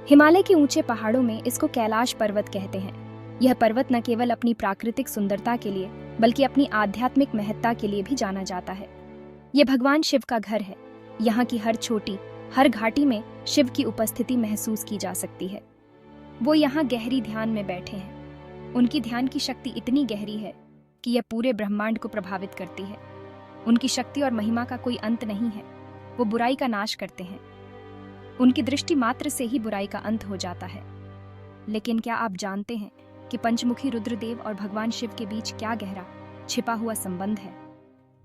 हिमालय के ऊंचे पहाड़ों में इसको कैलाश पर्वत कहते हैं। यह पर्वत न केवल अपनी प्राकृतिक सुंदरता के लिए बल्कि अपनी आध्यात्मिक महत्ता के लिए भी जाना जाता है। यह भगवान शिव का घर है। यहाँ की हर छोटी, हर घाटी में शिव की उपस्थिति महसूस की जा सकती है। वो यहाँ गहरी ध्यान में बैठे हैं। उनकी ध्यान की शक्ति इतनी गहरी है कि यह पूरे ब्रह्मांड को प्रभावित करती है। उनकी शक्ति और महिमा का कोई अंत नहीं है। वो बुराई का नाश करते हैं। उनकी दृष्टि मात्र से ही बुराई का अंत हो जाता है। लेकिन क्या आप जानते हैं कि पंचमुखी रुद्रदेव और भगवान शिव के बीच क्या गहरा छिपा हुआ संबंध है?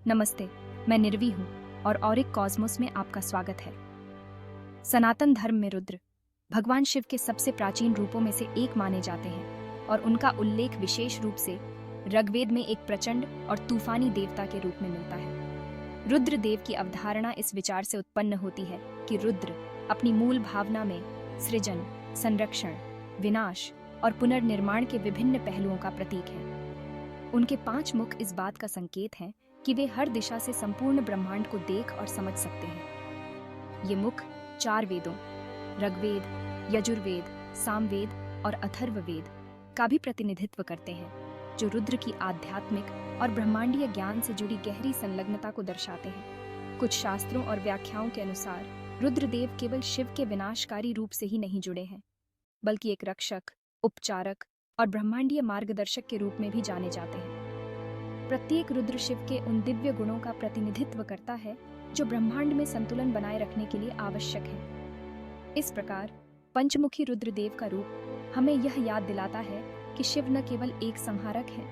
नमस्ते, मैं निर्वी हूँ और ऑरिक कॉस्मोस में आपका स्वागत है। सनातन धर्म में रुद्र भगवान शिव के सबसे प्राचीन रूपों में से एक माने जाते हैं और उनका उल्लेख विशेष रूप से ऋग्वेद में एक प्रचंड और तूफानी देवता के रूप में मिलता है। रुद्रदेव की अवधारणा इस विचार से उत्पन्न होती है कि रुद्र अपनी मूल भावना में सृजन, संरक्षण, विनाश और पुनर्निर्माण के विभिन्न पहलुओं का प्रतीक है। उनके 5 मुख इस बात का संकेत हैं कि वे हर दिशा से संपूर्ण ब्रह्मांड को देख और समझ सकते हैं। ये मुख 4 वेदों ऋग्वेद, यजुर्वेद, सामवेद और अथर्ववेद का भी प्रतिनिधित्व करते हैं, जो रुद्र की आध्यात्मिक और ब्रह्मांडीय ज्ञान से जुड़ी गहरी संलग्नता को दर्शाते हैं। कुछ शास्त्रों और व्याख्याओं के अनुसार रुद्रदेव केवल शिव के विनाशकारी रूप से ही नहीं जुड़े हैं, बल्कि एक रक्षक, उपचारक और ब्रह्मांडीय मार्गदर्शक के रूप में भी जाने जाते हैं। प्रत्येक रुद्र शिव के उन दिव्य गुणों का प्रतिनिधित्व करता है जो ब्रह्मांड में संतुलन बनाए रखने के लिए आवश्यक है। इस प्रकार पंचमुखी रुद्रदेव का रूप हमें यह याद दिलाता है कि शिव न केवल एक संहारक है,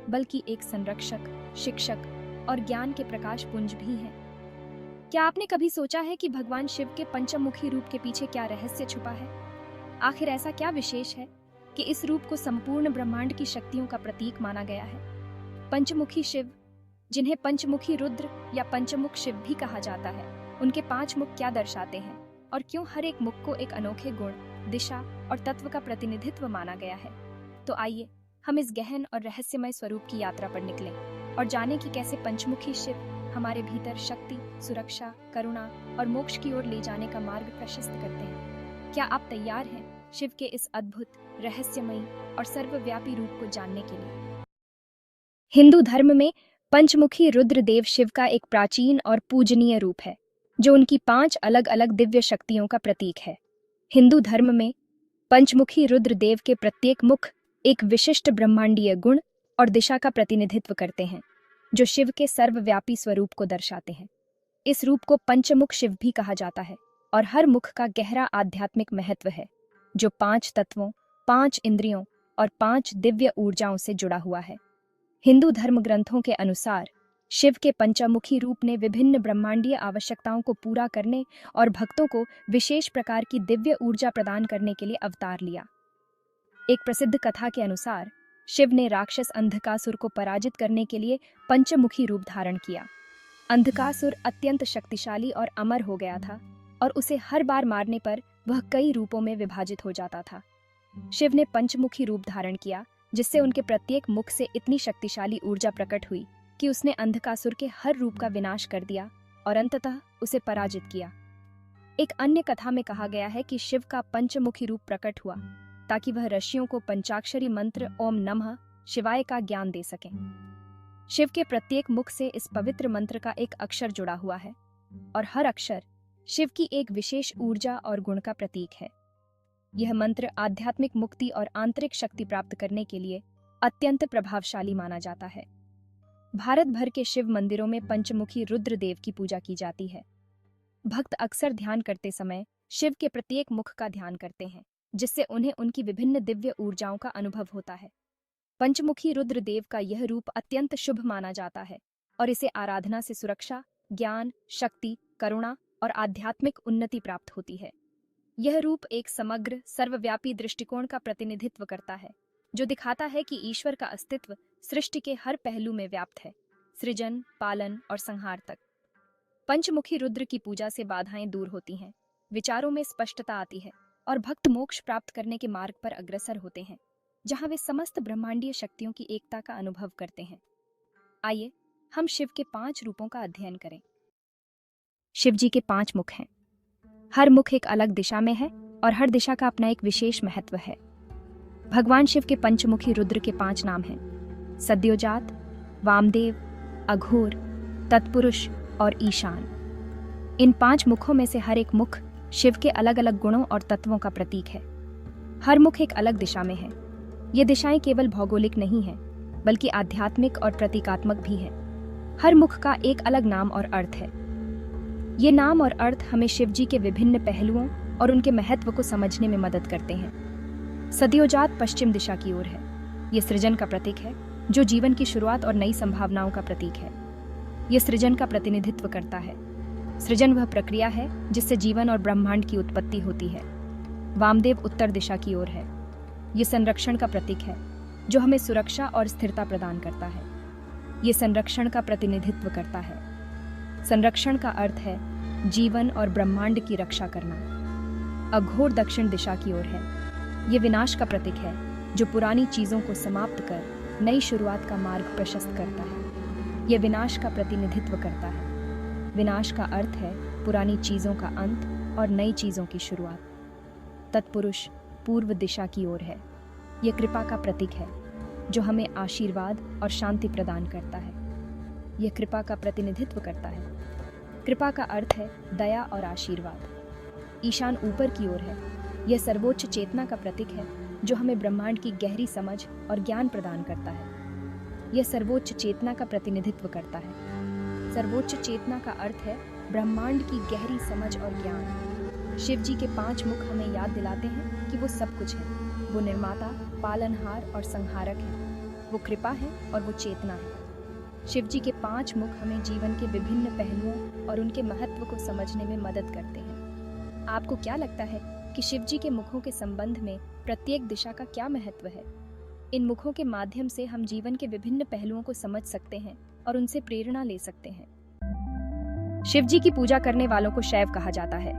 बल्कि एक संरक्षक, शिक्षक और ज्ञान के प्रकाश पुंज भी है। क्या आपने कभी सोचा है कि भगवान शिव के पंचमुखी रूप के पीछे क्या रहस्य छुपा है? आखिर ऐसा क्या विशेष है कि इस रूप को संपूर्ण ब्रह्मांड की शक्तियों का प्रतीक माना गया है? पंचमुखी शिव, जिन्हें पंचमुखी रुद्र या पंचमुख शिव भी कहा जाता है, उनके 5 मुख क्या दर्शाते हैं और क्यों हर एक मुख को एक अनोखे गुण, दिशा और तत्व का प्रतिनिधित्व माना गया है? तो आइए हम इस गहन और रहस्यमय स्वरूप की यात्रा पर निकलें और जानें कि कैसे पंचमुखी शिव हमारे भीतर शक्ति, सुरक्षा, करुणा और मोक्ष की ओर ले जाने का मार्ग प्रशस्त करते हैं। क्या आप तैयार हैं शिव के इस अद्भुत, रहस्यमयी और सर्वव्यापी रूप को जानने के लिए? हिंदू धर्म में पंचमुखी रुद्रदेव शिव का एक प्राचीन और पूजनीय रूप है, जो उनकी 5 अलग-अलग दिव्य शक्तियों का प्रतीक है। हिंदू धर्म में पंचमुखी रुद्रदेव के प्रत्येक मुख एक विशिष्ट ब्रह्मांडीय गुण और दिशा का प्रतिनिधित्व करते हैं, जो शिव के सर्वव्यापी स्वरूप को दर्शाते हैं। इस रूप को पंचमुख शिव भी कहा जाता है और हर मुख का गहरा आध्यात्मिक महत्व है, जो 5 तत्वों, 5 इंद्रियों और 5 दिव्य ऊर्जाओं से जुड़ा हुआ है। हिंदू धर्म ग्रंथों के अनुसार शिव के पंचमुखी रूप ने विभिन्न ब्रह्मांडीय आवश्यकताओं को पूरा करने और भक्तों को विशेष प्रकार की दिव्य ऊर्जा प्रदान करने के लिए अवतार लिया। एक प्रसिद्ध कथा के अनुसार शिव ने राक्षस अंधकासुर को पराजित करने के लिए पंचमुखी रूप धारण किया। अंधकासुर अत्यंत शक्तिशाली और अमर हो गया था और उसे हर बार मारने पर वह कई रूपों में विभाजित हो जाता था। शिव ने पंचमुखी रूप धारण किया, जिससे उनके प्रत्येक मुख से इतनी शक्तिशाली ऊर्जा प्रकट हुई कि उसने अंधकासुर के हर रूप का विनाश कर दिया और अंततः उसे पराजित किया। एक अन्य कथा में कहा गया है कि शिव का पंचमुखी रूप प्रकट हुआ ताकि वह ऋषियों को पंचाक्षरी मंत्र ओम नमः शिवाय का ज्ञान दे सकें। शिव के प्रत्येक मुख से इस पवित्र मंत्र का एक अक्षर जुड़ा हुआ है और हर अक्षर शिव की एक विशेष ऊर्जा और गुण का प्रतीक है। यह मंत्र आध्यात्मिक मुक्ति और आंतरिक शक्ति प्राप्त करने के लिए अत्यंत प्रभावशाली माना जाता है। भारत भर के शिव मंदिरों में पंचमुखी रुद्रदेव की पूजा की जाती है। भक्त अक्सर ध्यान करते समय शिव के प्रत्येक मुख का ध्यान करते हैं, जिससे उन्हें उनकी विभिन्न दिव्य ऊर्जाओं का अनुभव होता है। पंचमुखी रुद्रदेव का यह रूप अत्यंत शुभ माना जाता है और इसे आराधना से सुरक्षा, ज्ञान, शक्ति, करुणा और आध्यात्मिक उन्नति प्राप्त होती है। यह रूप एक समग्र, सर्वव्यापी दृष्टिकोण का प्रतिनिधित्व करता है, जो दिखाता है कि ईश्वर का अस्तित्व सृष्टि के हर पहलू में व्याप्त है, सृजन, पालन और संहार तक। पंचमुखी रुद्र की पूजा से बाधाएं दूर होती हैं, विचारों में स्पष्टता आती है और भक्त मोक्ष प्राप्त करने के मार्ग पर अग्रसर होते हैं, जहां वे समस्त ब्रह्मांडीय शक्तियों की एकता का अनुभव करते हैं। आइए हम शिव के 5 रूपों का अध्ययन करें। शिव जी के 5 मुख हैं। हर मुख एक अलग दिशा में है और हर दिशा का अपना एक विशेष महत्व है। भगवान शिव के पंचमुखी रुद्र के 5 नाम हैं: सद्योजात, वामदेव, अघोर, तत्पुरुष और ईशान। इन 5 मुखों में से हर एक मुख शिव के अलग अलग गुणों और तत्वों का प्रतीक है। हर मुख एक अलग दिशा में है। ये दिशाएं केवल भौगोलिक नहीं हैं, बल्कि आध्यात्मिक और प्रतीकात्मक भी हैं। हर मुख का एक अलग नाम और अर्थ है। ये नाम और अर्थ हमें शिव जी के विभिन्न पहलुओं और उनके महत्व को समझने में मदद करते हैं। सद्योजात पश्चिम दिशा की ओर है। ये सृजन का प्रतीक है, जो जीवन की शुरुआत और नई संभावनाओं का प्रतीक है। ये सृजन का प्रतिनिधित्व करता है। सृजन वह प्रक्रिया है जिससे जीवन और ब्रह्मांड की उत्पत्ति होती है। वामदेव उत्तर दिशा की ओर है। ये संरक्षण का प्रतीक है, जो हमें सुरक्षा और स्थिरता प्रदान करता है। ये संरक्षण का प्रतिनिधित्व करता है। संरक्षण का अर्थ है जीवन और ब्रह्मांड की रक्षा करना। अघोर दक्षिण दिशा की ओर है। ये विनाश का प्रतीक है, जो पुरानी चीजों को समाप्त कर नई शुरुआत का मार्ग प्रशस्त करता है। ये विनाश का प्रतिनिधित्व करता है। विनाश का अर्थ है पुरानी चीजों का अंत और नई चीजों की शुरुआत। तत्पुरुष पूर्व दिशा की ओर है। ये कृपा का प्रतीक है, जो हमें आशीर्वाद और शांति प्रदान करता है। यह कृपा का प्रतिनिधित्व करता है। कृपा का अर्थ है दया और आशीर्वाद। ईशान ऊपर की ओर है। यह सर्वोच्च चेतना का प्रतीक है, जो हमें ब्रह्मांड की गहरी समझ और ज्ञान प्रदान करता है। यह सर्वोच्च चेतना का प्रतिनिधित्व करता है। सर्वोच्च चेतना का अर्थ है ब्रह्मांड की गहरी समझ और ज्ञान। शिव जी के 5 मुख हमें याद दिलाते हैं कि वो सब कुछ है। वो निर्माता, पालनहार और संहारक है। वो कृपा है और वो चेतना है। शिव जी के 5 मुख हमें जीवन के विभिन्न पहलुओं और उनके महत्व को समझने में मदद करते हैं। आपको क्या लगता है कि शिव जी के मुखों के संबंध में प्रत्येक दिशा का क्या महत्व है? इन मुखों के माध्यम से हम जीवन के विभिन्न पहलुओं को समझ सकते हैं और उनसे प्रेरणा ले सकते हैं। शिव जी की पूजा करने वालों को शैव कहा जाता है।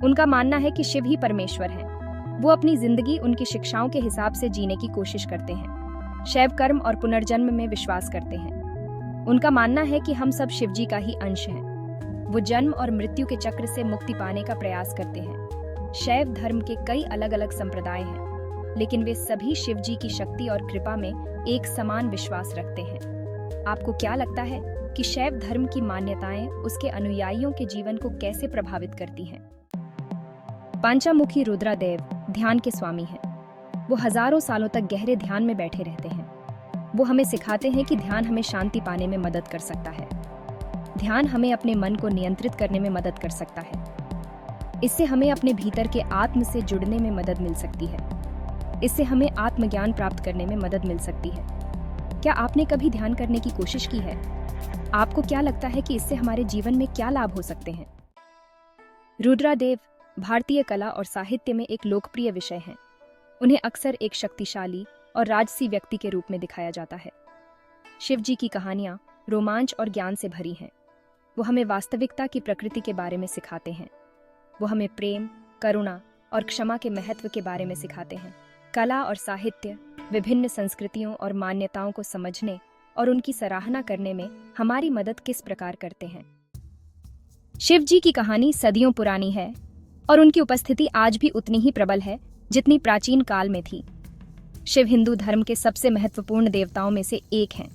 उनका मानना है कि शिव ही परमेश्वर हैं। वो अपनी जिंदगी उनकी शिक्षाओं के हिसाब से जीने की कोशिश करते हैं। शैव कर्म और पुनर्जन्म में विश्वास करते हैं। उनका मानना है कि हम सब शिव जी का ही अंश हैं। वो जन्म और मृत्यु के चक्र से मुक्ति पाने का प्रयास करते हैं। शैव धर्म के कई अलग अलग संप्रदाय हैं, लेकिन वे सभी शिव जी की शक्ति और कृपा में एक समान विश्वास रखते हैं। आपको क्या लगता है कि शैव धर्म की मान्यताएं उसके अनुयायियों के जीवन को कैसे प्रभावित करती हैं? पंचमुखी रुद्रदेव ध्यान के स्वामी हैं। वो हजारों सालों तक गहरे ध्यान में बैठे रहते हैं। वो हमें सिखाते हैं कि ध्यान हमें शांति पाने में मदद कर सकता है। ध्यान हमें अपने मन को नियंत्रित करने में मदद कर सकता है। इससे हमें अपने भीतर के आत्म से जुड़ने में मदद मिल सकती है। इससे हमें आत्मज्ञान प्राप्त करने में मदद मिल सकती है। क्या आपने कभी ध्यान करने की कोशिश की है? आपको क्या लगता है कि इससे हमारे जीवन में क्या लाभ हो सकते हैं? रुद्रदेव भारतीय कला और साहित्य में एक लोकप्रिय विषय हैं। उन्हें अक्सर एक शक्तिशाली और राजसी व्यक्ति के रूप में दिखाया जाता है। शिव जी की कहानियां रोमांच और ज्ञान से भरी हैं। वो हमें वास्तविकता की प्रकृति के बारे में सिखाते हैं। वो हमें प्रेम, करुणा और क्षमा के महत्व के बारे में सिखाते हैं। कला और साहित्य विभिन्न संस्कृतियों और मान्यताओं को समझने और उनकी सराहना करने में हमारी मदद किस प्रकार करते हैं? शिव जी की कहानी सदियों पुरानी है और उनकी उपस्थिति आज भी उतनी ही प्रबल है जितनी प्राचीन काल में थी। शिव हिंदू धर्म के सबसे महत्वपूर्ण देवताओं में से एक हैं।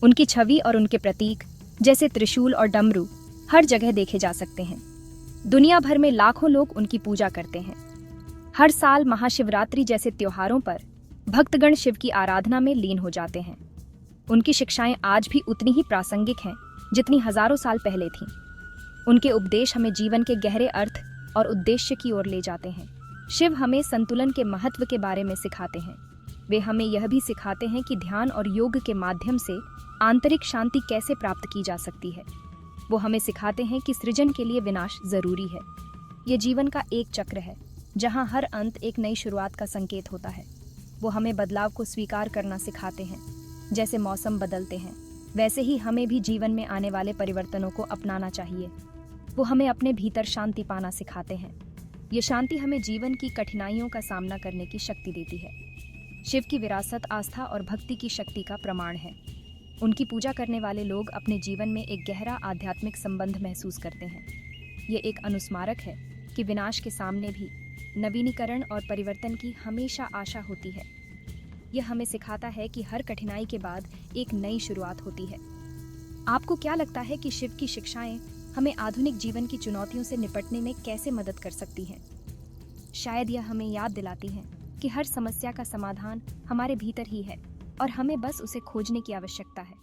उनकी छवि और उनके प्रतीक जैसे त्रिशूल और डमरू हर जगह देखे जा सकते हैं। दुनिया भर में लाखों लोग उनकी पूजा करते हैं। हर साल महाशिवरात्रि जैसे त्योहारों पर भक्तगण शिव की आराधना में लीन हो जाते हैं। उनकी शिक्षाएं आज भी उतनी ही प्रासंगिक हैं जितनी हजारों साल पहले थीं। उनके उपदेश हमें जीवन के गहरे अर्थ और उद्देश्य की ओर ले जाते हैं। शिव हमें संतुलन के महत्व के बारे में सिखाते हैं। वे हमें यह भी सिखाते हैं कि ध्यान और योग के माध्यम से आंतरिक शांति कैसे प्राप्त की जा सकती है। वो हमें सिखाते हैं कि सृजन के लिए विनाश जरूरी है। ये जीवन का एक चक्र है जहाँ हर अंत एक नई शुरुआत का संकेत होता है। वो हमें बदलाव को स्वीकार करना सिखाते हैं। जैसे मौसम बदलते हैं, वैसे ही हमें भी जीवन में आने वाले परिवर्तनों को अपनाना चाहिए। वो हमें अपने भीतर शांति पाना सिखाते हैं। ये शांति हमें जीवन की कठिनाइयों का सामना करने की शक्ति देती है। शिव की विरासत आस्था और भक्ति की शक्ति का प्रमाण है। उनकी पूजा करने वाले लोग अपने जीवन में एक गहरा आध्यात्मिक संबंध महसूस करते हैं। ये एक अनुस्मारक है कि विनाश के सामने भी नवीनीकरण और परिवर्तन की हमेशा आशा होती है। यह हमें सिखाता है कि हर कठिनाई के बाद एक नई शुरुआत होती है। आपको क्या लगता है कि शिव की शिक्षाएं हमें आधुनिक जीवन की चुनौतियों से निपटने में कैसे मदद कर सकती हैं? शायद यह हमें याद दिलाती हैं कि हर समस्या का समाधान हमारे भीतर ही है और हमें बस उसे खोजने की आवश्यकता है।